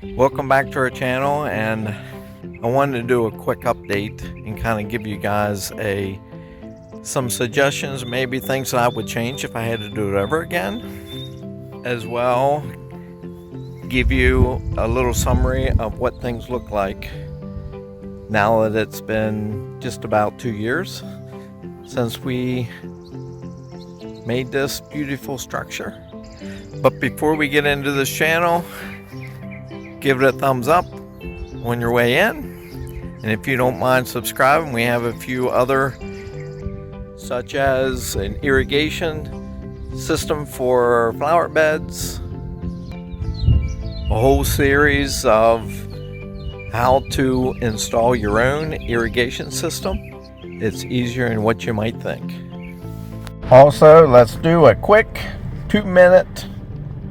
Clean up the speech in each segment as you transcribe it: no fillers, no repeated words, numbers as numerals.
Welcome back to our channel, and I wanted to do a quick update and kind of give you guys some suggestions, maybe things that I would change if I had to do it over again, as well give you a little summary of what things look like now that it's been just about 2 years since we made this beautiful structure. But before we get into this channel, give it a thumbs up on your way in, and if you don't mind subscribing, we have a few other, such as an irrigation system for flower beds, a whole series of how to install your own irrigation system. It's easier than what you might think. Also, let's do a quick 2-minute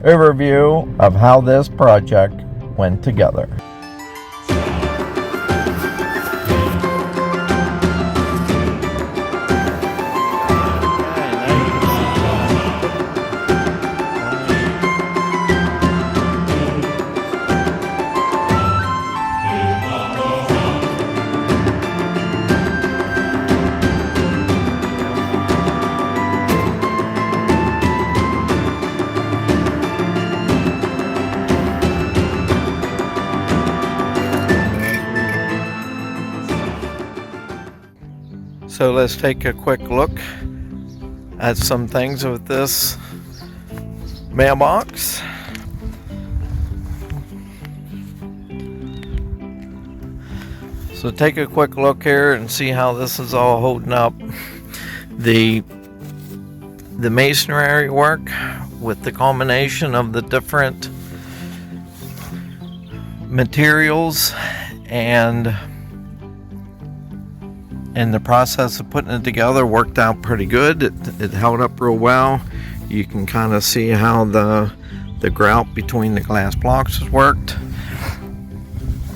overview of how this project went together. So let's take a quick look at some things with this mailbox. So take a quick look here and see how this is all holding up. The masonry work with the combination of the different materials and the process of putting it together worked out pretty good. It held up real well. You can kind of see how the grout between the glass blocks has worked.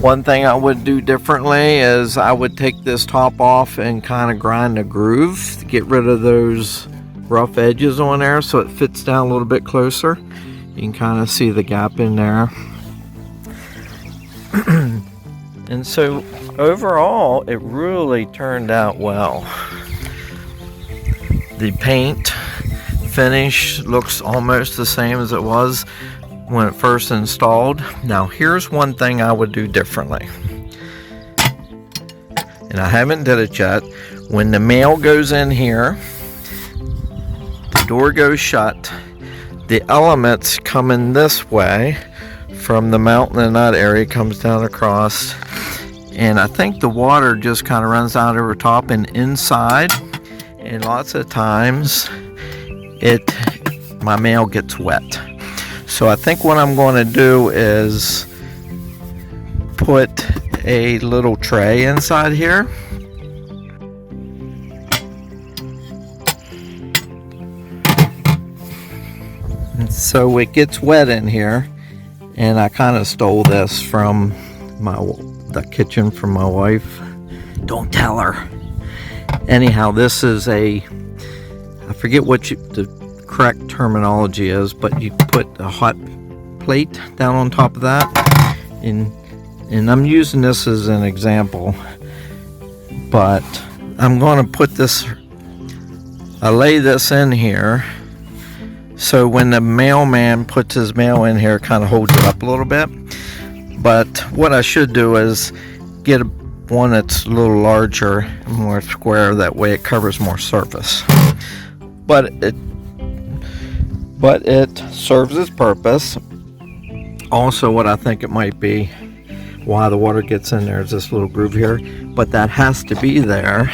One thing I would do differently is I would take this top off and kind of grind a groove to get rid of those rough edges on there so it fits down a little bit closer. You can kind of see the gap in there. And so overall, it really turned out well. The paint finish looks almost the same as it was when it first installed. Now, here's one thing I would do differently, and I haven't did it yet. When the mail goes in here, the door goes shut, the elements coming this way from the mountain and that area comes down across, and I think the water just kind of runs out over top and inside, and lots of times my mail gets wet. So I think what I'm going to do is put a little tray inside here. And so it gets wet in here, and I kind of stole this from the kitchen from my wife. Don't tell her. Anyhow, this is I forget what the correct terminology is, but you put a hot plate down on top of that, and I'm using this as an example, but I'm going to put this, I lay this in here, so when the mailman puts his mail in here, it kind of holds it up a little bit. But what I should do is get one that's a little larger, more square, that way it covers more surface. But it serves its purpose. Also, what I think it might be, why the water gets in there, is this little groove here, but that has to be there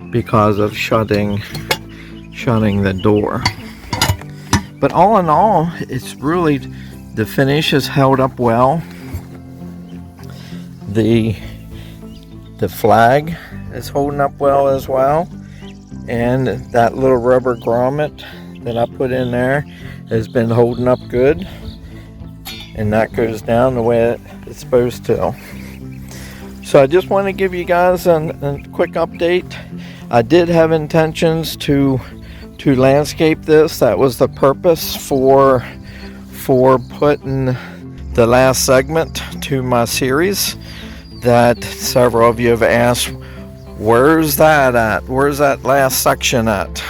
because of shutting the door. But all in all, it's really, the finish has held up well. The flag is holding up well as well, and that little rubber grommet that I put in there has been holding up good, and that goes down the way it's supposed to. So I just want to give you guys a quick update. I did have intentions to landscape this. That was the purpose for putting the last segment to my series that several of you have asked, where's that at? Where's that last section at?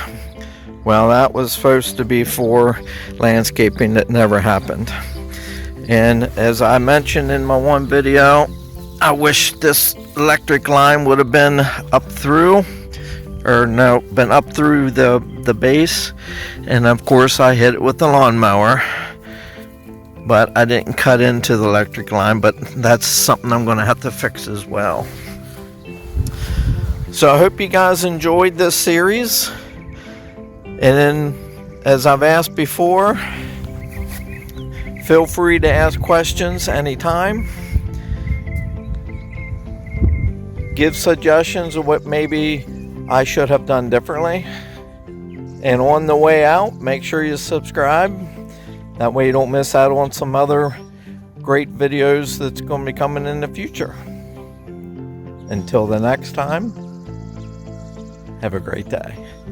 Well, that was supposed to be for landscaping that never happened. And as I mentioned in my one video, I wish this electric line would have been up through, been up through the base. And of course I hit it with the lawnmower, but I didn't cut into the electric line, but that's something I'm going to have to fix as well. So I hope you guys enjoyed this series. And then, as I've asked before, feel free to ask questions anytime. Give suggestions of what maybe I should have done differently. And on the way out, make sure you subscribe. That way you don't miss out on some other great videos that's going to be coming in the future. Until the next time, have a great day.